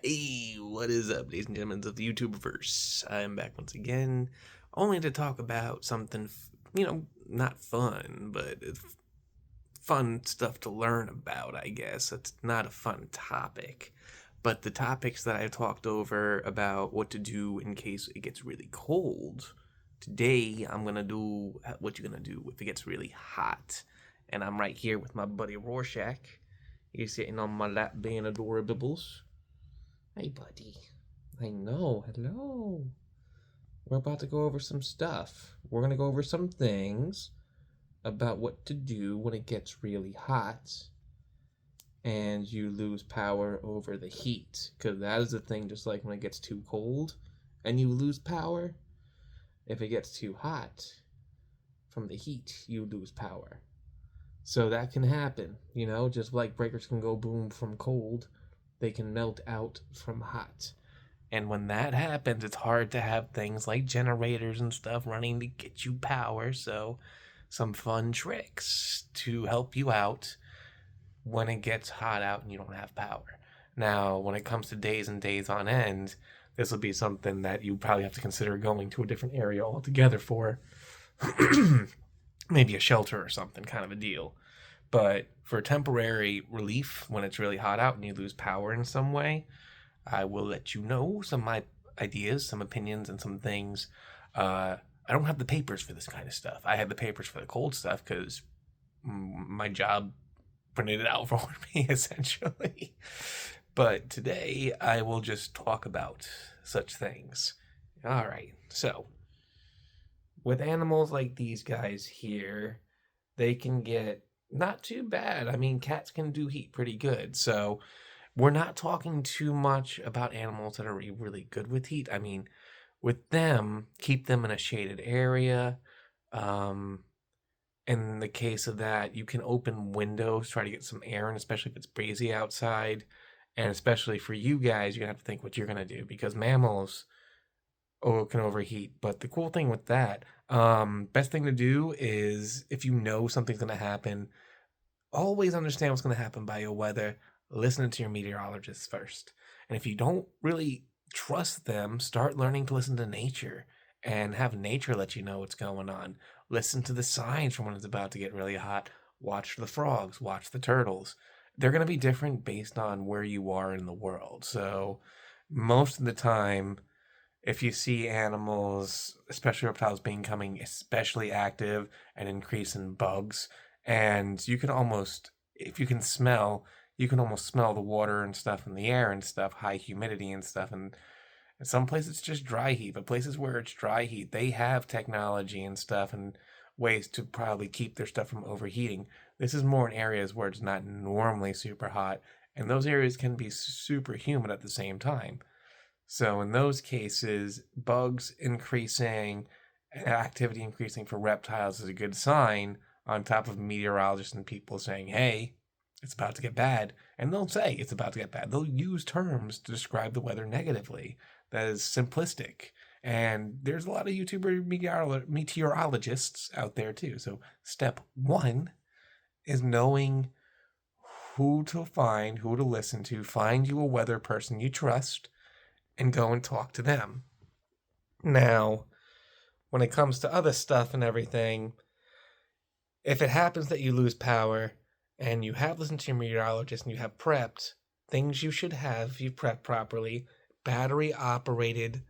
Hey, what is up, ladies and gentlemen of the YouTubeverse? I'm back once again, only to talk about something, not fun, but it's fun stuff to learn about, I guess. It's not a fun topic, but the topics that I talked over about what to do in case it gets really cold. Today, I'm gonna do what you're gonna do if it gets really hot. And I'm right here with my buddy Rorschach. He's sitting on my lap being adorables. Hey, buddy. I know. Hello. We're about to go over some stuff. We're going to go over some things about what to do when it gets really hot and you lose power over the heat. Because that is the thing, just like when it gets too cold and you lose power. If it gets too hot from the heat, you lose power. So that can happen, just like breakers can go boom from cold, they can melt out from hot. And when that happens, it's hard to have things like generators and stuff running to get you power. So, some fun tricks to help you out when it gets hot out and you don't have power. Now, when it comes to days and days on end, this will be something that you probably have to consider going to a different area altogether for. Maybe a shelter or something, kind of a deal. But for temporary relief when it's really hot out and you lose power in some way, I will let you know some of my ideas, some opinions, and some things. I don't have the papers for this kind of stuff. I have the papers for the cold stuff because my job printed it out for me, essentially. But today, I will just talk about such things. All right, so with animals like these guys here, they can get not too bad. I mean, cats can do heat pretty good. So we're not talking too much about animals that are really good with heat. I mean, with them, keep them in a shaded area. Um, in the case of that, you can open windows, try to get some air in, especially if it's breezy outside. And especially for you guys, you have to think what you're going to do because mammals can overheat. But the cool thing with that, best thing to do is if you know something's going to happen, always understand what's going to happen by your weather. Listen to your meteorologists first. And if you don't really trust them, start learning to listen to nature and have nature let you know what's going on. Listen to the signs from when it's about to get really hot. Watch the frogs, watch the turtles. They're going to be different based on where you are in the world. So, most of the time, if you see animals, especially reptiles, becoming especially active and increase in bugs, and you can almost, if you can smell, you can almost smell the water and stuff in the air and stuff, high humidity and stuff. And in some places it's just dry heat, but places where it's dry heat, they have technology and stuff and ways to probably keep their stuff from overheating. This is more in areas where it's not normally super hot, and those areas can be super humid at the same time. So in those cases, bugs increasing, activity increasing for reptiles is a good sign, on top of meteorologists and people saying, hey, it's about to get bad. And they'll say it's about to get bad. They'll use terms to describe the weather negatively. That is simplistic. And there's a lot of YouTuber meteorologists out there too. So step one is knowing who to find, who to listen to. Find you a weather person you trust and go and talk to them. Now, when it comes to other stuff and everything, if it happens that you lose power and you have listened to your meteorologist and you have prepped things you should have if you prep properly, battery operated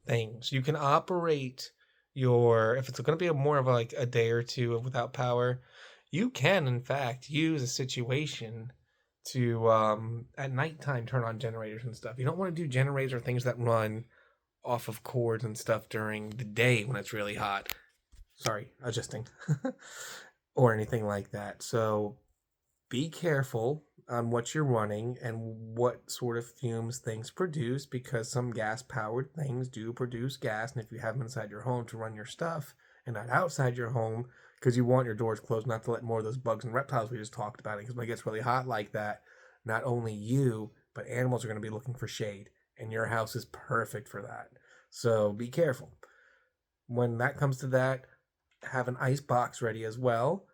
things. You can operate if it's going to be more of like a day or two without power, you can in fact use a situation to at nighttime turn on generators and stuff. You don't want to do generators or things that run off of cords and stuff during the day when it's really hot. Sorry, adjusting. Or anything like that. So be careful on what you're running and what sort of fumes things produce, because some gas powered things do produce gas. And if you have them inside your home to run your stuff and not outside your home, because you want your doors closed not to let more of those bugs and reptiles we just talked about, because when it gets really hot like that, not only you but animals are going to be looking for shade, and your house is perfect for that. So be careful when that comes to that. Have an ice box ready as well.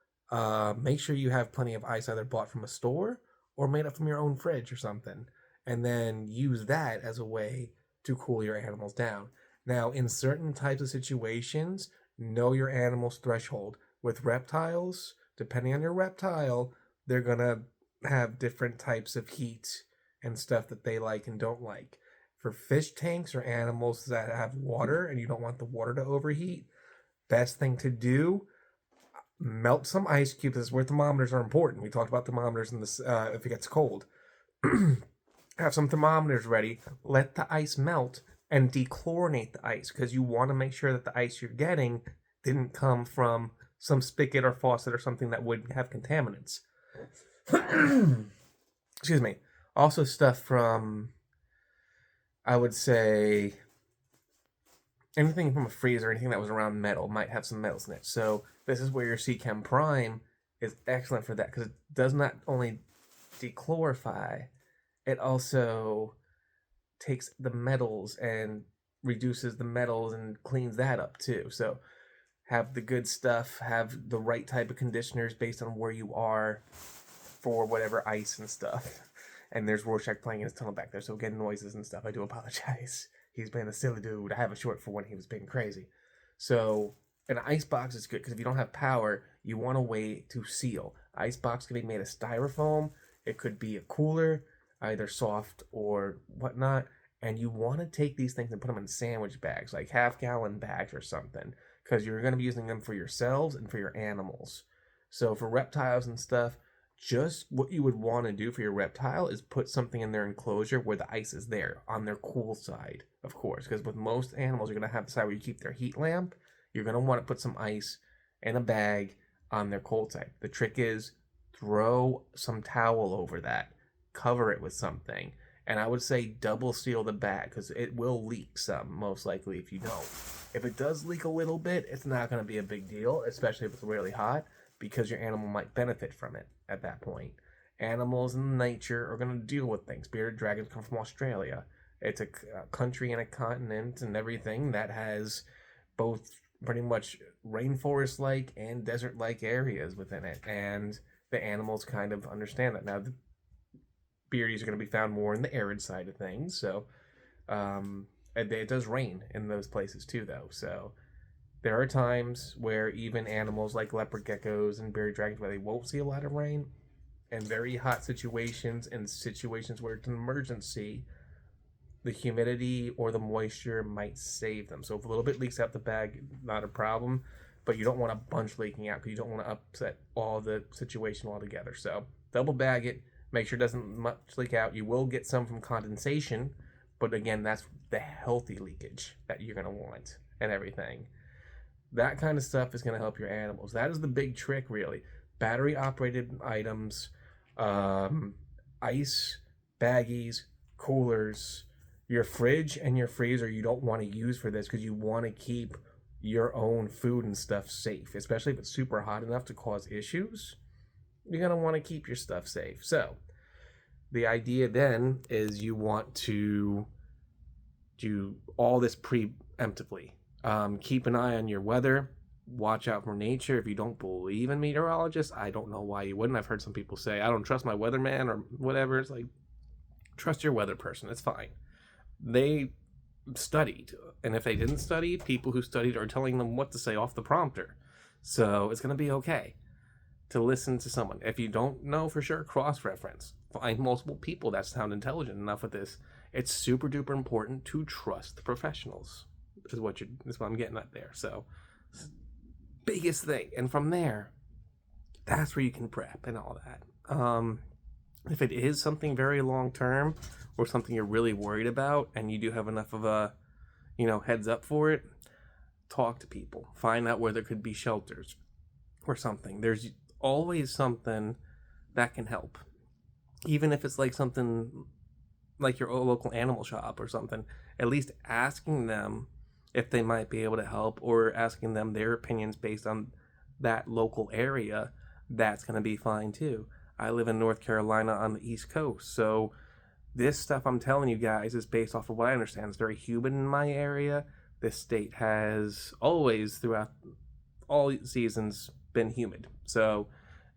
Make sure you have plenty of ice either bought from a store or made up from your own fridge or something. and then use that as a way to cool your animals down. Now, in certain types of situations, know your animal's threshold. With reptiles, depending on your reptile, they're gonna have different types of heat and stuff that they like and don't like. For fish tanks or animals that have water and you don't want the water to overheat, best thing to do, melt some ice cubes. This is where thermometers are important. We talked about thermometers in this if it gets cold. Have some thermometers ready. Let the ice melt and dechlorinate the ice, because you want to make sure that the ice you're getting didn't come from some spigot or faucet or something that would have contaminants. Excuse me. Also stuff from, I would say, anything from a freezer, anything that was around metal might have some metals in it. So this is where your Chem Prime is excellent for that, because it does not only dechlorify, it also takes the metals and reduces the metals and cleans that up too. So have the good stuff, have the right type of conditioners based on where you are for whatever ice and stuff. And there's Rorschach playing in his tunnel back there, so getting noises and stuff. I do apologize. He's been a silly dude. I have a short for when he was being crazy. So an ice box is good, because if you don't have power, you want a way to seal. Ice box can be made of styrofoam. It could be a cooler, either soft or whatnot. And you want to take these things and put them in sandwich bags, like half-gallon bags or something, because you're going to be using them for yourselves and for your animals. So for reptiles and stuff, just what you would want to do for your reptile is put something in their enclosure where the ice is there on their cool side, of course, because with most animals, you're going to have the side where you keep their heat lamp. You're going to want to put some ice in a bag on their cold side. The trick is throw some towel over that, cover it with something, and I would say double seal the bag, because it will leak some, most likely, if you don't. If it does leak a little bit, it's not going to be a big deal, especially if it's really hot, because your animal might benefit from it at that point. Animals in nature are going to deal with things. Bearded dragons come from Australia. It's a country and a continent and everything that has both pretty much rainforest-like and desert-like areas within it, and the animals kind of understand that. Now, the beardies are going to be found more in the arid side of things, so it does rain in those places too, though, so there are times where even animals like leopard geckos and bearded dragons, where they won't see a lot of rain, and very hot situations and situations where it's an emergency, the humidity or the moisture might save them. So if a little bit leaks out the bag, not a problem, but you don't want a bunch leaking out, because you don't want to upset all the situation altogether. So double bag it, make sure it doesn't much leak out. You will get some from condensation, but again, that's the healthy leakage that you're going to want and everything. That kind of stuff is going to help your animals. That is the big trick, really. Battery operated items, ice, baggies, coolers, your fridge and your freezer you don't want to use for this, because you want to keep your own food and stuff safe, especially if it's super hot enough to cause issues. You're going to want to keep your stuff safe. So the idea then is you want to do all this preemptively. Keep an eye on your weather. Watch out for nature. If you don't believe in meteorologists, I don't know why you wouldn't. I've heard some people say, I don't trust my weatherman or whatever. It's like, trust your weather person. It's fine. They studied. And if they didn't study, people who studied are telling them what to say off the prompter. So it's going to be okay to listen to someone. If you don't know for sure, cross-reference. Find multiple people that sound intelligent enough with this. It's super duper important to trust the professionals. Is what I'm getting at there. So, biggest thing, and from there, that's where you can prep and all that. If it is something very long term or something you're really worried about, and you do have enough of a, heads up for it, talk to people. Find out where there could be shelters or something. There's always something that can help, even if it's like something like your local animal shop or something. At least asking them if they might be able to help, or asking them their opinions based on that local area, that's going to be fine too. I live in North Carolina on the East Coast, so this stuff I'm telling you guys is based off of what I understand. It's very humid in my area. This state has always, throughout all seasons, been humid. So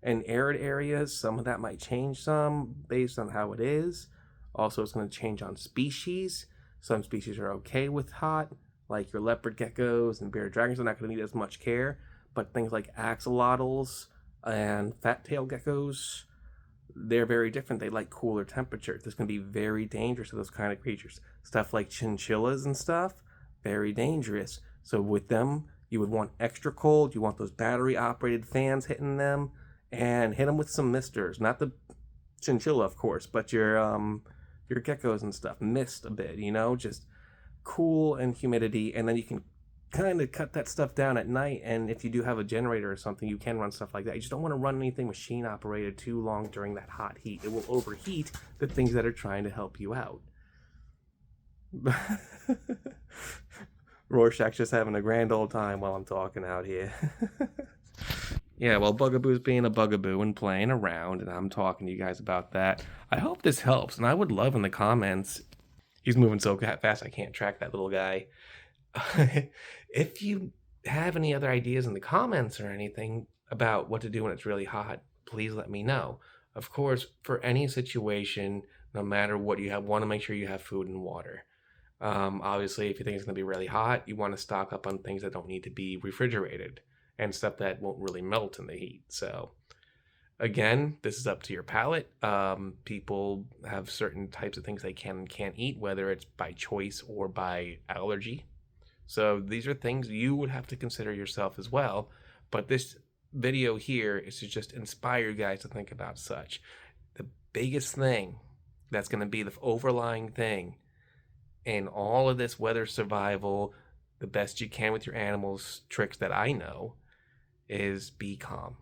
in arid areas, some of that might change some based on how it is, Also, it's going to change on species. Some species are okay with hot, like your leopard geckos and bearded dragons are not going to need as much care. But things like axolotls and fat-tailed geckos, they're very different. They like cooler temperatures. This can be very dangerous to those kind of creatures. Stuff like chinchillas and stuff, very dangerous. So with them, you would want extra cold. You want those battery-operated fans hitting them, and hit them with some misters. Not the chinchilla, of course, but your geckos and stuff. Mist a bit, just cool and humidity, and then you can kind of cut that stuff down at night. And if you do have a generator or something, you can run stuff like that. You just don't want to run anything machine operated too long during that hot heat. It will overheat the things that are trying to help you out. Rorschach's just having a grand old time while I'm talking out here. Yeah, well, Bugaboo's being a bugaboo and playing around, and I'm talking to you guys about that. I hope this helps, and I would love in the comments. He's moving so fast I can't track that little guy. If you have any other ideas in the comments or anything about what to do when it's really hot, please let me know. Of course, for any situation, no matter what you have, want to make sure you have food and water. Obviously, if you think it's going to be really hot, you want to stock up on things that don't need to be refrigerated and stuff that won't really melt in the heat. So again, this is up to your palate. People have certain types of things they can and can't eat, whether it's by choice or by allergy. So these are things you would have to consider yourself as well. But this video here is to just inspire you guys to think about such. The biggest thing that's going to be the overlying thing in all of this weather survival, the best you can with your animals tricks that I know, is be calm.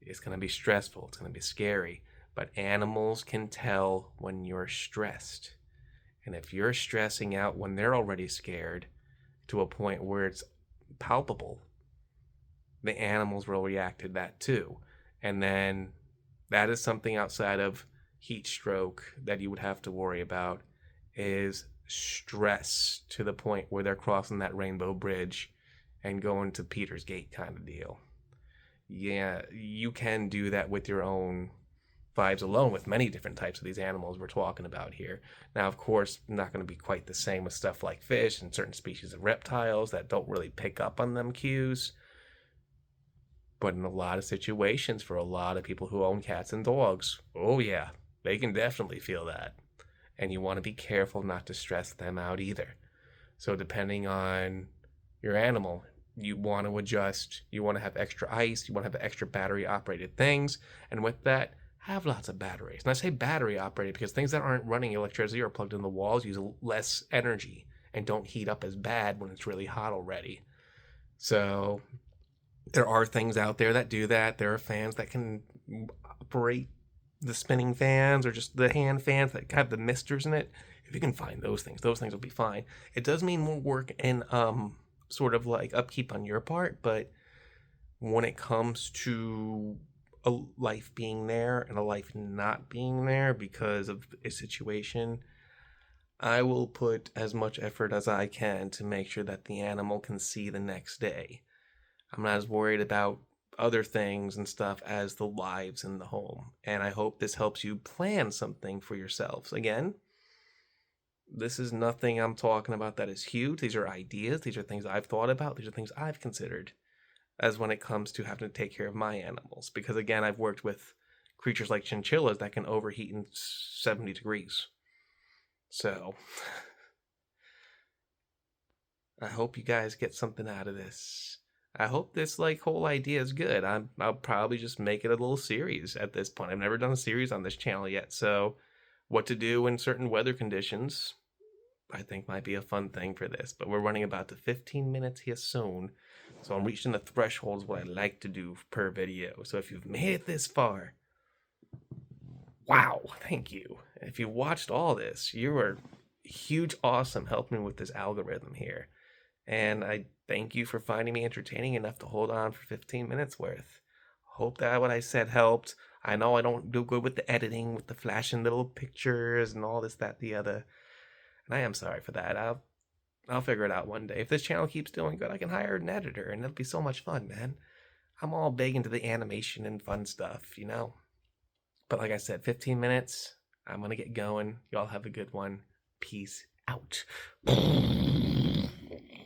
It's going to be stressful. It's going to be scary. But animals can tell when you're stressed. And if you're stressing out when they're already scared to a point where it's palpable, the animals will react to that too. And then that is something outside of heat stroke that you would have to worry about, is stress to the point where they're crossing that rainbow bridge and going to Peter's Gate kind of deal. Yeah, you can do that with your own vibes alone with many different types of these animals we're talking about here. Now, of course, not going to be quite the same with stuff like fish and certain species of reptiles that don't really pick up on them cues. But in a lot of situations, for a lot of people who own cats and dogs, oh yeah, they can definitely feel that. And you want to be careful not to stress them out either. So depending on your animal, you want to adjust, you want to have extra ice, you want to have extra battery operated things, and with that, have lots of batteries. And I say battery operated because things that aren't running electricity or plugged in the walls use less energy and don't heat up as bad when it's really hot already. So there are things out there that do that. There are fans that can operate the spinning fans or just the hand fans that have the misters in it. If you can find those things will be fine. It does mean more work and sort of like upkeep on your part, but when it comes to a life being there and a life not being there because of a situation, I will put as much effort as I can to make sure that the animal can see the next day. I'm not as worried about other things and stuff as the lives in the home. And I hope this helps you plan something for yourselves. Again, this is nothing I'm talking about that is huge. These are ideas. These are things I've thought about. These are things I've considered as when it comes to having to take care of my animals. Because again, I've worked with creatures like chinchillas that can overheat in 70 degrees. So I hope you guys get something out of this. I hope this whole idea is good. I'll probably just make it a little series at this point. I've never done a series on this channel yet, so what to do in certain weather conditions, I think might be a fun thing for this. But we're running about to 15 minutes here soon, so I'm reaching the thresholds what I like to do per video. So if you've made it this far, wow, thank you. If you watched all this, you are huge, awesome, helping me with this algorithm here. And I thank you for finding me entertaining enough to hold on for 15 minutes worth. Hope that what I said helped. I know I don't do good with the editing, with the flashing little pictures and all this, that, the other. And I am sorry for that. I'll figure it out one day. If this channel keeps doing good, I can hire an editor, and it'll be so much fun, man. I'm all big into the animation and fun stuff, you know? But like I said, 15 minutes, I'm going to get going. Y'all have a good one. Peace out.